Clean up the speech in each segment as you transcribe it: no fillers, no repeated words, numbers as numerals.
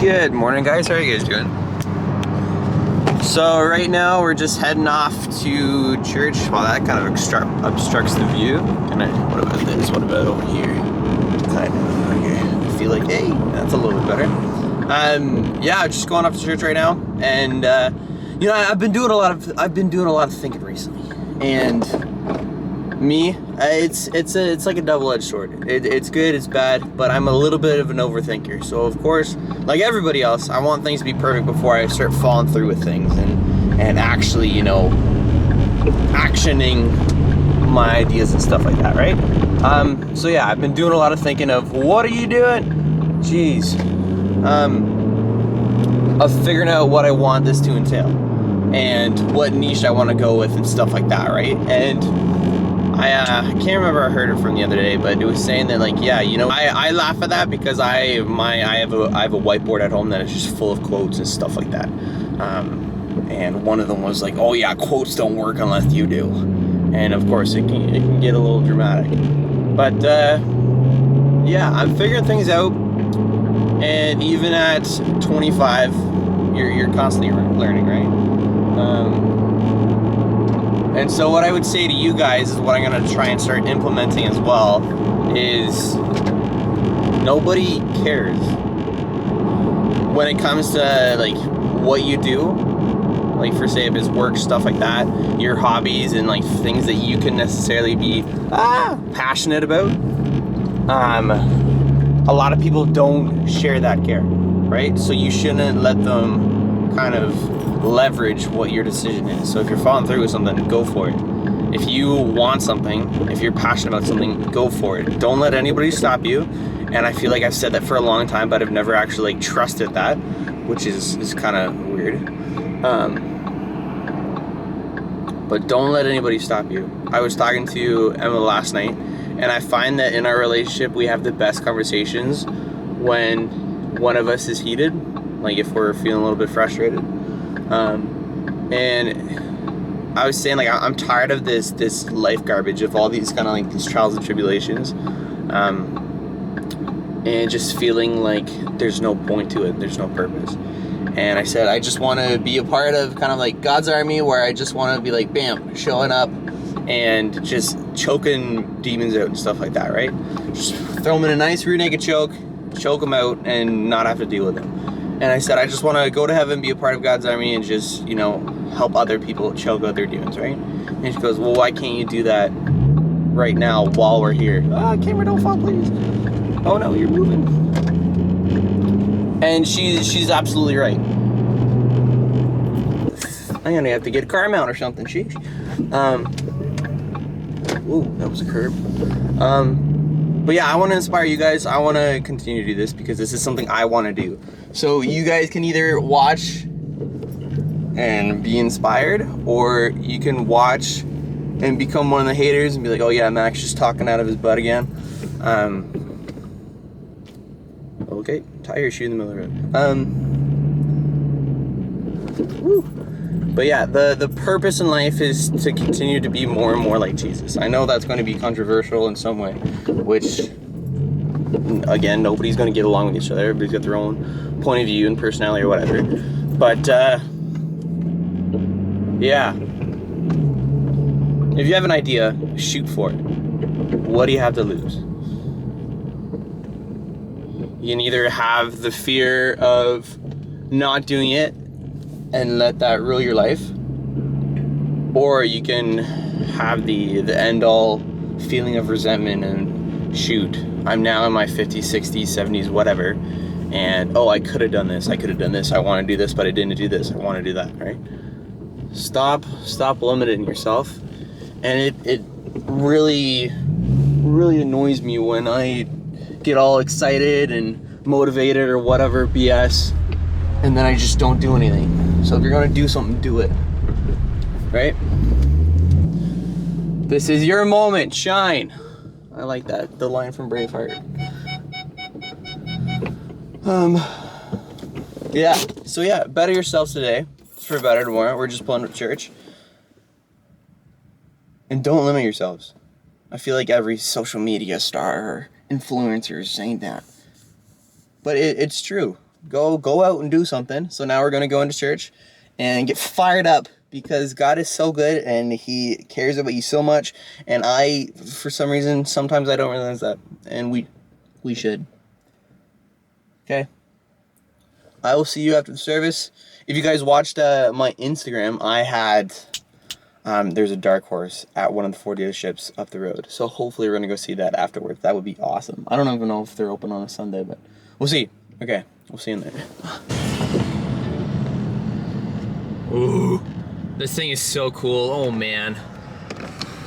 Good morning, guys. How are you guys doing? So right now we're just heading off to church. Well, that kind of obstructs the view. What about this? What about over here? Kind of over here. I feel like, hey, that's a little bit better. Yeah, just going off to church right now, and you know, I've been doing a lot of thinking recently, and me, it's like a double-edged sword. It's good, it's bad, but I'm a little bit of an overthinker. So of course, like everybody else, I want things to be perfect before I start following through with things and actually, you know, actioning my ideas and stuff like that, right? So yeah, I've been doing a lot of thinking of what are you doing? Jeez. Of figuring out what I want this to entail and what niche I want to go with and stuff like that, right? And I can't remember where I heard it from the other day, but it was saying that, like, yeah, you know, I laugh at that because I have a whiteboard at home that is just full of quotes and stuff like that. And one of them was like, oh yeah, quotes don't work unless you do. And of course it can get a little dramatic. But yeah, I'm figuring things out. And even at 25, you're constantly learning, right? And so what I would say to you guys is what I'm going to try and start implementing as well is nobody cares when it comes to like what you do, like for say if it's work, stuff like that, your hobbies and like things that you can necessarily be passionate about. A lot of people don't share that care, right? So you shouldn't let them kind of leverage what your decision is. So if you're following through with something, go for it. If you want something, if you're passionate about something, go for it. Don't let anybody stop you. And I feel like I've said that for a long time, but I've never actually like trusted that, which is kind of weird. But don't let anybody stop you. I was talking to Emma last night, and I find that in our relationship we have the best conversations when one of us is heated, like if we're feeling a little bit frustrated. And I was saying, like, I'm tired of this life garbage of all these kind of like these trials and tribulations, and just feeling like there's no point to it, there's no purpose. And I said I just want to be a part of kind of like God's army, where I just want to be like, bam, showing up and just choking demons out and stuff like that, right? Just throw them in a nice rear naked choke them out and not have to deal with them. And I said, I just want to go to heaven, be a part of God's army, and just, you know, help other people choke out their demons, right? And she goes, well, why can't you do that right now while we're here? Camera, don't fall, please. Oh no, you're moving. And she's absolutely right. I'm gonna have to get a car mount or something, sheesh. Ooh, that was a curb. But yeah, I want to inspire you guys. I want to continue to do this because this is something I want to do. So you guys can either watch and be inspired, or you can watch and become one of the haters and be like, oh yeah, Max just talking out of his butt again. Okay, tie your shoe in the middle of the road. Woo. But yeah, the purpose in life is to continue to be more and more like Jesus. I know that's going to be controversial in some way, which, again, nobody's going to get along with each other. Everybody's got their own point of view and personality or whatever. But, yeah. If you have an idea, shoot for it. What do you have to lose? You can either have the fear of not doing it and let that rule your life, or you can have the end-all feeling of resentment and shoot, I'm now in my 50s, 60s, 70s, whatever, and oh, I could have done this, I want to do this, but I didn't do this, I want to do that, right? Stop limiting yourself. And it really annoys me when I get all excited and motivated or whatever BS, and then I just don't do anything. So if you're gonna do something, do it, right? This is your moment, shine. I like that, the line from Braveheart. Yeah, so yeah, better yourselves today for better tomorrow. We're just pulling to church. And don't limit yourselves. I feel like every social media star or influencer is saying that. But it's true. go out and do something. So now we're gonna go into church and get fired up because God is so good and He cares about you so much. And I, for some reason, sometimes I don't realize that, and we should. Okay. I will see you after the service. If you guys watched my Instagram, I had there's a Dark Horse at one of the Ford dealerships up the road. So hopefully we're gonna go see that afterwards. That would be awesome. I don't even know if they're open on a Sunday, but we'll see. Okay, we'll see you in there. Ooh, this thing is so cool. Oh man.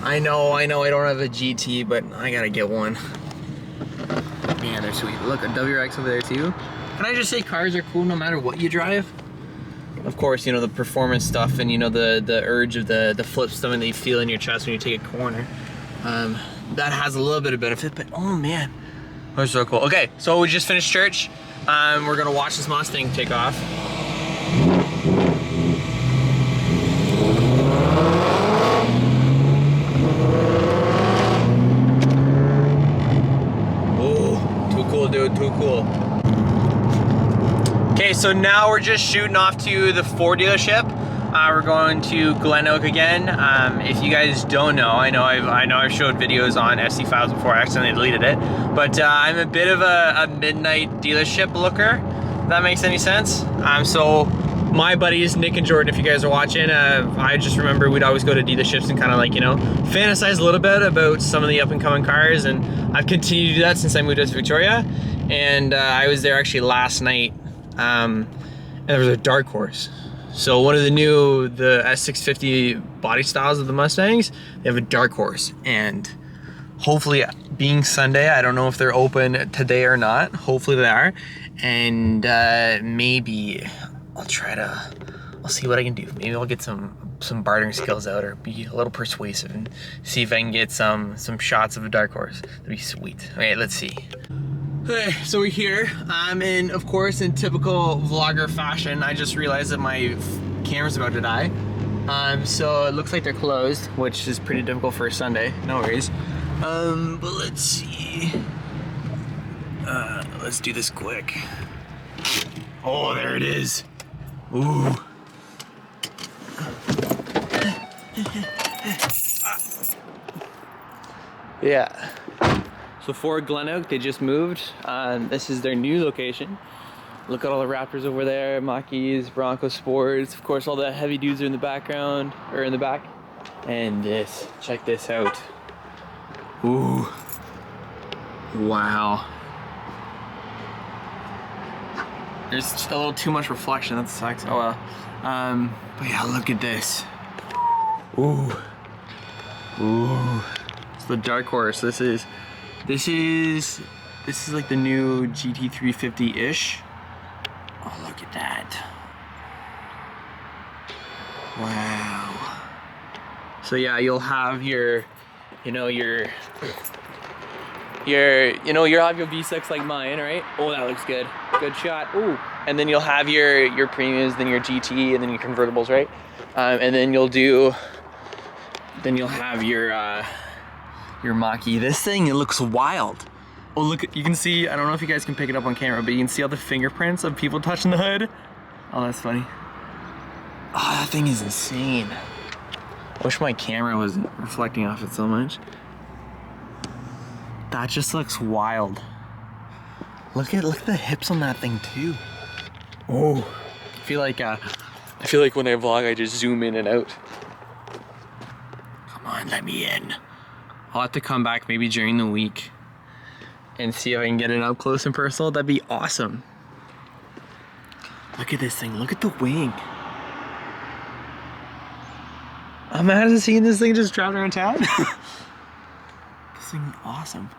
I know I don't have a GT, but I gotta get one. Man, they're sweet. Look, a WRX over there too. Can I just say cars are cool no matter what you drive? Of course, you know, the performance stuff and, you know, the urge of the flip stomach that you feel in your chest when you take a corner. That has a little bit of benefit, but oh man, that's so cool. Okay, so we just finished church. We're gonna watch this Mustang take off. Oh, too cool, dude, too cool. Okay, so now we're just shooting off to the Ford dealership. We're going to Glen Oak again. If you guys don't know, I know I've showed videos on SD files before. I accidentally deleted it, but I'm a bit of a midnight dealership looker. If that makes any sense. So my buddies Nick and Jordan, if you guys are watching, I just remember we'd always go to dealerships and kind of like, you know, fantasize a little bit about some of the up and coming cars, and I've continued to do that since I moved out to Victoria. And I was there actually last night. And there was a Dark Horse. So one of the S650 body styles of the Mustangs, they have a Dark Horse. And hopefully, being Sunday, I don't know if they're open today or not. Hopefully they are. And maybe I'll see what I can do. Maybe I'll get some bartering skills out, or be a little persuasive and see if I can get some shots of a Dark Horse. That'd be sweet. Okay, let's see. Okay, so we're here, and of course, in typical vlogger fashion, I just realized that my camera's about to die. So it looks like they're closed, which is pretty difficult for a Sunday, no worries. But let's see. Let's do this quick. Oh, there it is. Ooh. Yeah. So Ford Glen Oak, they just moved. This is their new location. Look at all the Raptors over there, Mach-E's, Bronco Sports. Of course, all the heavy dudes are in the background, or in the back. And this, check this out. Ooh. Wow. There's just a little too much reflection, that sucks. Oh well. But yeah, look at this. Ooh. Ooh. It's the Dark Horse. This is like the new GT350-ish. Oh, look at that. Wow. So yeah, you'll have you'll have your V6 like mine, right? Oh, that looks good. Good shot. Ooh. And then you'll have your premiums, then your GT, and then your convertibles, right? And then you'll have your Mach-E. This thing, it looks wild. Oh, look, you can see, I don't know if you guys can pick it up on camera, but you can see all the fingerprints of people touching the hood. Oh, that's funny. Oh, that thing is insane. I wish my camera wasn't reflecting off it so much. That just looks wild. Look at the hips on that thing too. Oh, I feel like when I vlog, I just zoom in and out. Come on, let me in. I'll have to come back maybe during the week and see if I can get it up close and personal. That'd be awesome. Look at this thing. Look at the wing. I'm out of seeing this thing just driving around town. This thing is awesome.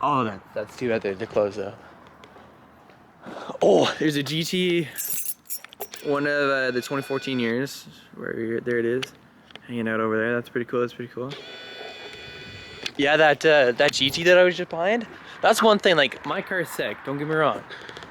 Oh, that's too bad they're closed though. Oh, there's a GT. One of the 2014 years. There it is. Hanging out over there. That's pretty cool. That's pretty cool. Yeah, that GT that I was just behind, that's one thing, like, my car's sick, don't get me wrong.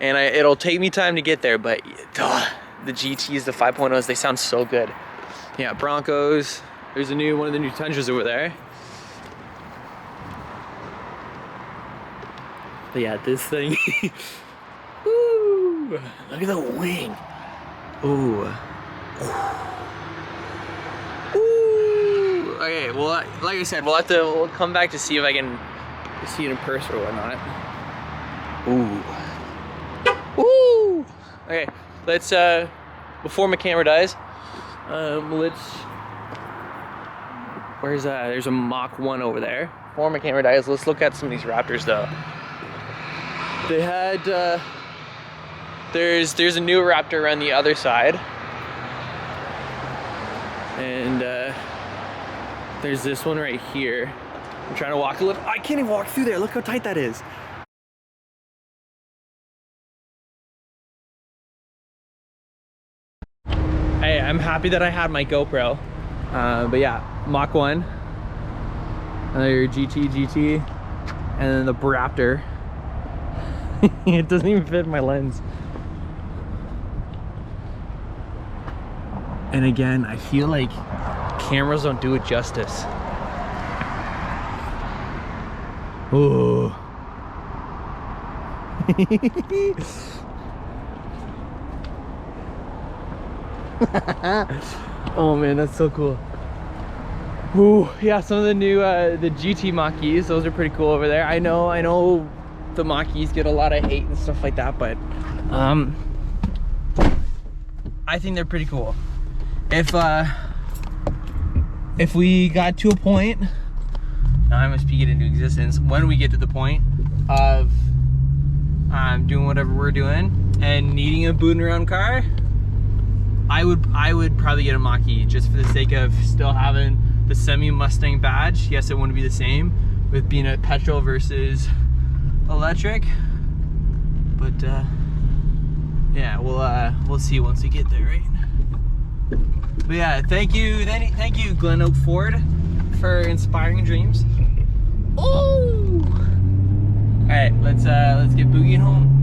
And it'll take me time to get there, but the GTs, the 5.0s, they sound so good. Yeah, Broncos, there's one of the new Tundras over there. But yeah, this thing, woo! Ooh, look at the wing. Ooh. Ooh. Okay, well, like I said, we'll come back to see if I can see it in person or whatnot. Ooh. Ooh. Okay, let's, before my camera dies, where's that? There's a Mach 1 over there. Before my camera dies, let's look at some of these Raptors though. They had, there's a new Raptor around the other side. And there's this one right here. I'm trying to walk a little, I can't even walk through there. Look how tight that is. Hey, I'm happy that I had my GoPro. But yeah, Mach 1. Another GT, and then the Raptor. It doesn't even fit my lens. And again, I feel like cameras don't do it justice. Ooh. Oh man, that's so cool. Ooh, yeah, some of the new the GT Mach-Es, those are pretty cool over there. I know the Mach-Es get a lot of hate and stuff like that, but I think they're pretty cool. If we got to a point, now I must speak it into existence, when we get to the point of doing whatever we're doing and needing a booting around car, I would probably get a Mach-E just for the sake of still having the semi Mustang badge. Yes, it wouldn't be the same with being a petrol versus electric, but yeah, we'll see once we get there, right? But yeah, thank you Glen Oak Ford for inspiring dreams. Oh! All right, let's get boogieing home.